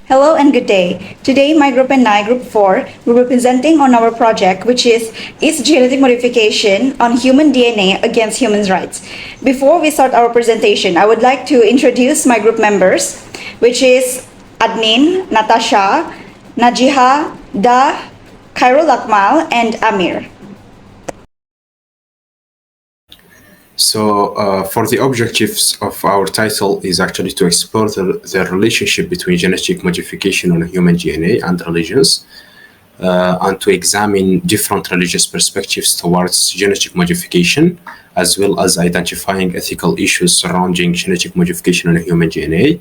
Hello and good day. Today, my group and I, Group 4, will be presenting on our project, which is genetic modification on human DNA against human rights. Before we start our presentation, I would like to introduce my group members, which is ADNIN, NATASHA, NAJIHAH, KHAIRUL, AKMAL, and AMIR. For the objectives of our title is actually to explore the relationship between genetic modification on human DNA and religions, and to examine different religious perspectives towards genetic modification, as well as identifying ethical issues surrounding genetic modification on human DNA,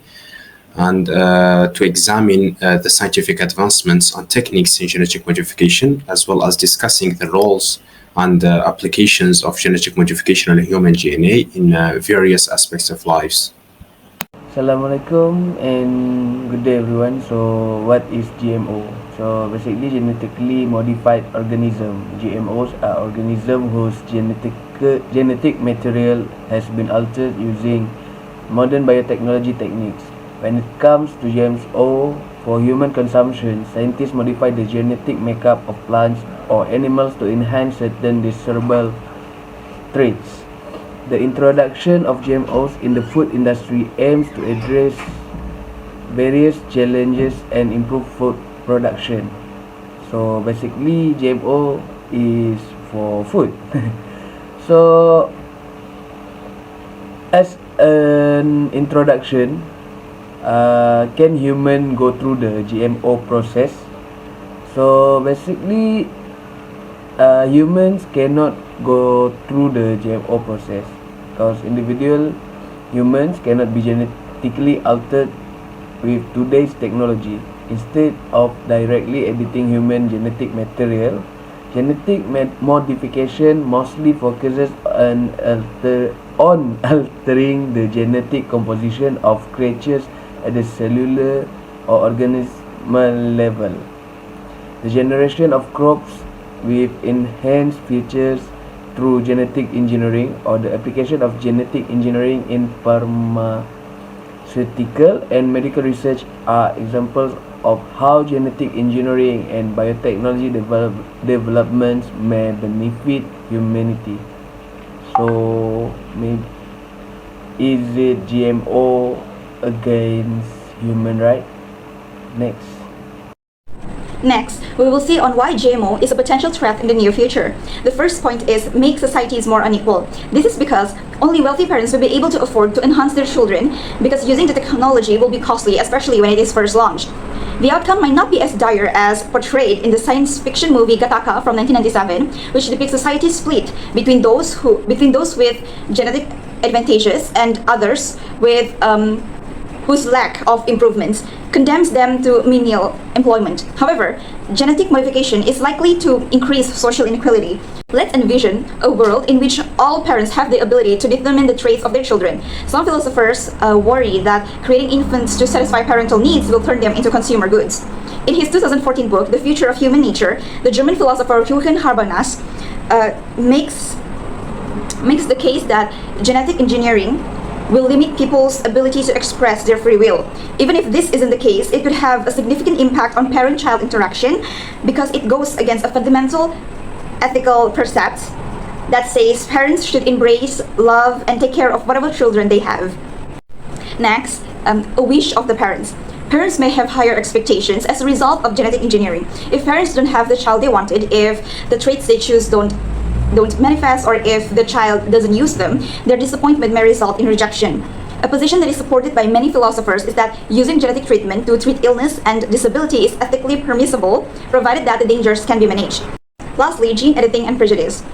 and to examine the scientific advancements and techniques in genetic modification, as well as discussing the roles and applications of genetic modification on human DNA in various aspects of lives. Assalamualaikum and good day everyone. So what is GMO? So basically genetically modified organism. GMOs are organisms whose genetic material has been altered using modern biotechnology techniques. When it comes to GMO for human consumption, scientists modify the genetic makeup of plants or animals to enhance certain desirable traits. The introduction of GMOs in the food industry aims to address various challenges and improve food production. So basically GMO is for food. So as an introduction, can human go through the GMO process? So basically humans cannot go through the GMO process because individual humans cannot be genetically altered with today's technology. Instead of directly editing human genetic material, genetic modification mostly focuses on altering the genetic composition of creatures at the cellular or organismal level. The generation of crops with enhanced features through genetic engineering or the application of genetic engineering in pharmaceutical and medical research are examples of how genetic engineering and biotechnology developments may benefit humanity. So maybe is it GMO against human rights? Next, we will see on why GMO is a potential threat in the near future. The first point is make societies more unequal. This is because only wealthy parents will be able to afford to enhance their children because using the technology will be costly, especially when it is first launched. The outcome might not be as dire as portrayed in the science fiction movie Gattaca from 1997, which depicts society split between those with genetic advantages and others with whose lack of improvements condemns them to menial employment. However, genetic modification is likely to increase social inequality. Let's envision a world in which all parents have the ability to determine the traits of their children. Some philosophers worry that creating infants to satisfy parental needs will turn them into consumer goods. In his 2014 book, The Future of Human Nature, the German philosopher Johann Habermas makes the case that genetic engineering will limit people's ability to express their free will. Even if this isn't the case, it could have a significant impact on parent-child interaction because it goes against a fundamental ethical precept that says parents should embrace, love, and take care of whatever children they have. Next, a wish of the parents. Parents may have higher expectations as a result of genetic engineering. If parents don't have the child they wanted, if the traits they choose don't manifest, or if the child doesn't use them, their disappointment may result in rejection. A position that is supported by many philosophers is that using genetic treatment to treat illness and disability is ethically permissible, provided that the dangers can be managed. Lastly, gene editing and prejudice.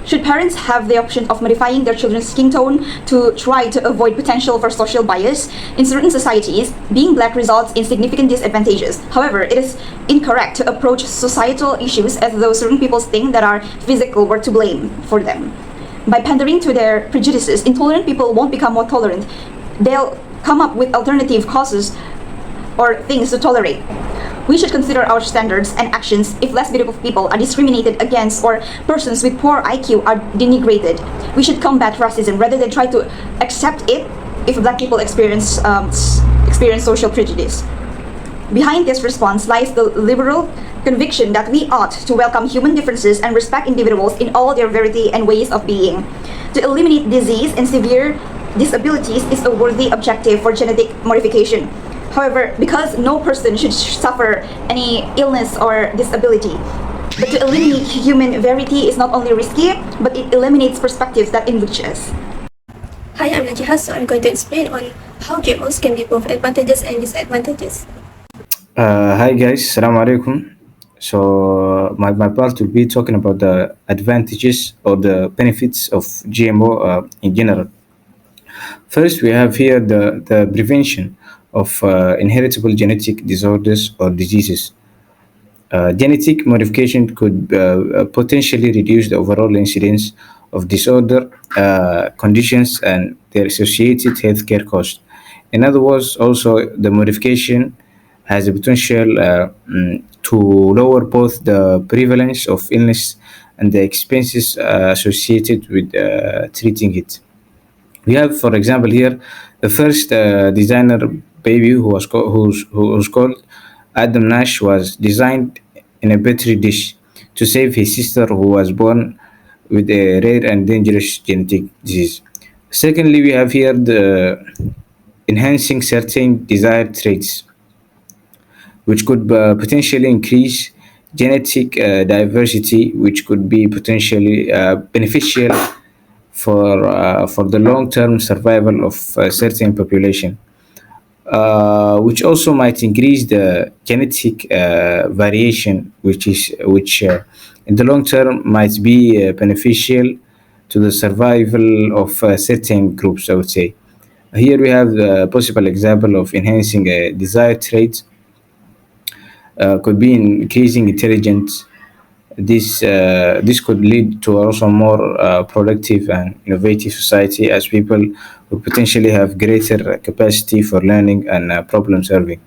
Should parents have the option of modifying their children's skin tone to try to avoid potential for social bias? In certain societies, being black results in significant disadvantages. However, it is incorrect to approach societal issues as though certain people's things that are physical were to blame for them. By pandering to their prejudices, intolerant people won't become more tolerant. They'll come up with alternative causes or things to tolerate. We should consider our standards and actions if less beautiful people are discriminated against or persons with poor IQ are denigrated. We should combat racism rather than try to accept it if black people experience social prejudice. Behind this response lies the liberal conviction that we ought to welcome human differences and respect individuals in all their variety and ways of being. To eliminate disease and severe disabilities is a worthy objective for genetic modification. However, because no person should suffer any illness or disability, but to eliminate human variety is not only risky, but it eliminates perspectives that enrich us. Hi, I'm NAJIHAH, so I'm going to explain on how GMOs can be both advantages and disadvantages. Hi guys, Assalamu alaikum. So my part will be talking about the advantages or the benefits of GMO in general. First, we have here the prevention of inheritable genetic disorders or diseases. Genetic modification could potentially reduce the overall incidence of disorder conditions and their associated healthcare costs. In other words, also the modification has the potential to lower both the prevalence of illness and the expenses associated with treating it. We have, for example, here the first designer baby who's called Adam Nash was designed in a petri dish to save his sister who was born with a rare and dangerous genetic disease. Secondly, we have here the enhancing certain desired traits, which could potentially increase genetic diversity, which could be potentially beneficial for the long-term survival of a certain population, which also might increase the genetic variation, which in the long term might be beneficial to the survival of certain groups, I would say. Here we have the possible example of enhancing a desired trait, could be increasing intelligence. This could lead to also more productive and innovative society, as people would potentially have greater capacity for learning and problem solving.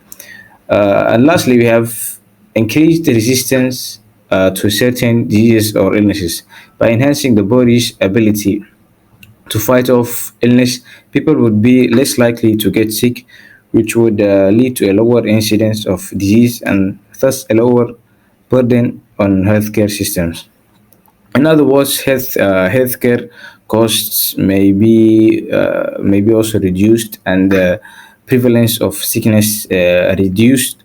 And lastly, we have increased resistance to certain diseases or illnesses. By enhancing the body's ability to fight off illness, people would be less likely to get sick, which would lead to a lower incidence of disease and thus a lower burden on healthcare systems. In other words, healthcare costs may be also reduced, and the prevalence of sickness reduced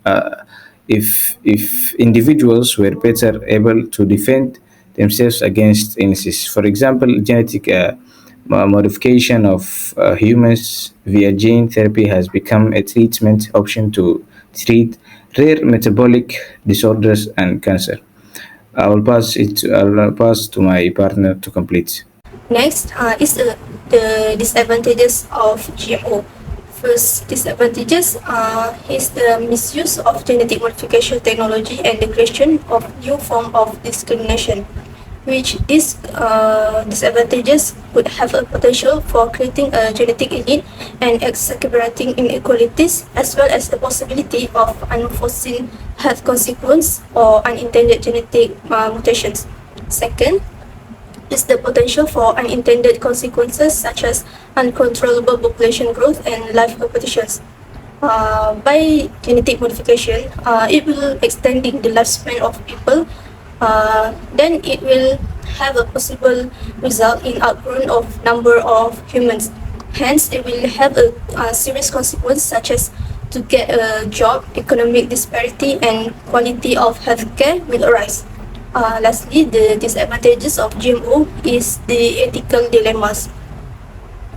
if individuals were better able to defend themselves against illnesses. For example, genetic modification of humans via gene therapy has become a treatment option to treat rare metabolic disorders and cancer. I'll pass to my partner to complete. Next is the disadvantages of GMO. First disadvantages is the misuse of genetic modification technology and the creation of new form of discrimination, which these disadvantages could have a potential for creating a genetic elite and exacerbating inequalities, as well as the possibility of unforeseen health consequences or unintended genetic mutations. Second is the potential for unintended consequences such as uncontrollable population growth and life competitions. By genetic modification, it will extending the lifespan of people. Then it will have a possible result in outgrown of number of humans. Hence, it will have a serious consequence such as to get a job, economic disparity, and quality of healthcare will arise. Lastly, the disadvantages of GMO is the ethical dilemmas.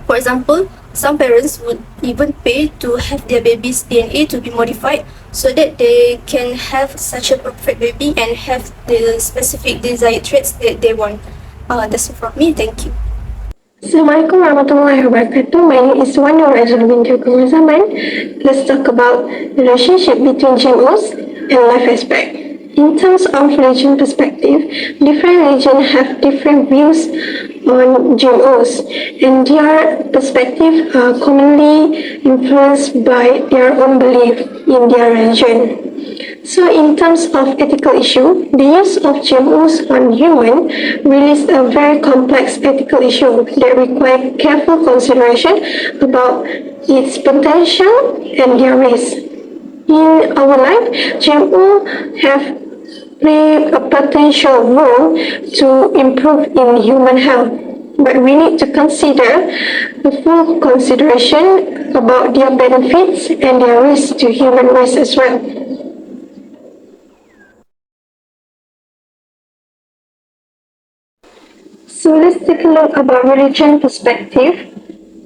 For example, some parents would even pay to have their baby's DNA to be modified so that they can have such a perfect baby and have the specific desired traits that they want. That's it from me. Thank you. Assalamualaikum warahmatullahi wabarakatuh. My name is BINTI. Let's talk about relationship between GMOs and life aspect. In terms of religion perspective, different religions have different views on GMOs, and their perspective are commonly influenced by their own belief in their religion. So in terms of ethical issue, the use of GMOs on human raises a very complex ethical issue that require careful consideration about its potential and their risk. In our life, GMO have play a potential role to improve in human health, but we need to consider the full consideration about their benefits and their risk to human race as well. So let's take a look about religion perspective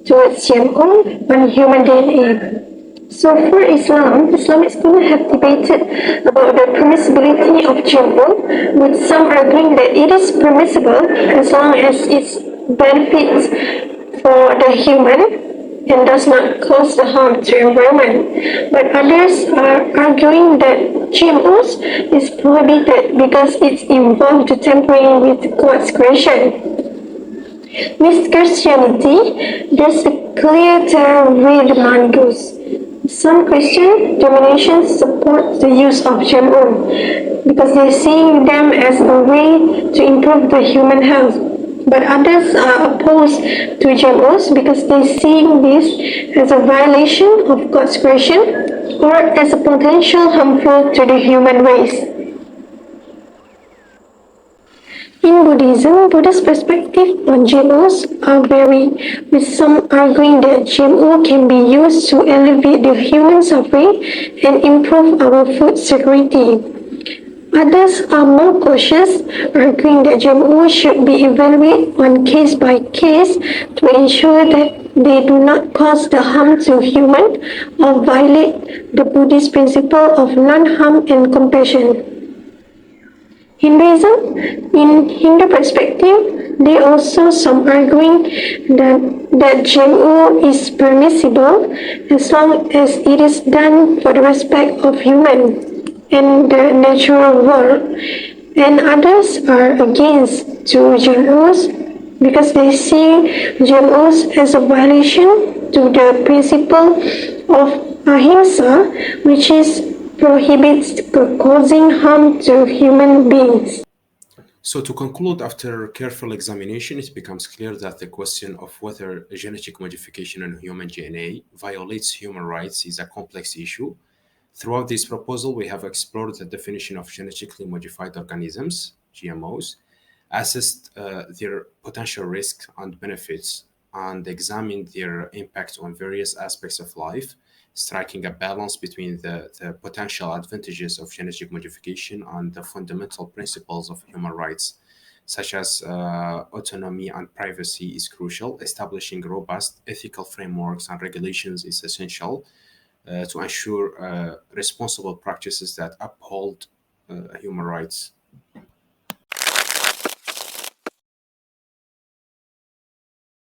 towards GMO on human DNA. So for Islam is going to have debated about the permissibility of GMO, with some arguing that it is permissible as long as its benefits for the human and does not cause the harm to environment. But others are arguing that GMOs is prohibited because it's involved to tampering with God's creation. With Christianity, there's a clear term where the man goes. Some Christian denominations support the use of GMO because they're seeing them as a way to improve the human health. But others are opposed to GMOs because they're seeing this as a violation of God's creation or as a potential harmful to the human race. In Buddhism, Buddha's perspective on GMOs are varied, with some arguing that GMO can be used to alleviate the human suffering and improve our food security. Others are more cautious, arguing that GMO should be evaluated on case by case to ensure that they do not cause the harm to human or violate the Buddhist principle of non-harm and compassion. Hinduism, in Hindu perspective, there are also some arguing that GMO is permissible as long as it is done for the respect of human and the natural world, and others are against to GMOs because they see GMOs as a violation to the principle of ahimsa, which prohibits causing harm to human beings. So to conclude, after careful examination, it becomes clear that the question of whether genetic modification in human DNA violates human rights is a complex issue. Throughout this proposal, we have explored the definition of genetically modified organisms, GMOs, assessed their potential risks and benefits, and examined their impact on various aspects of life, striking a balance between the potential advantages of genetic modification and the fundamental principles of human rights, such as autonomy and privacy, is crucial. Establishing robust ethical frameworks and regulations is essential to ensure responsible practices that uphold human rights.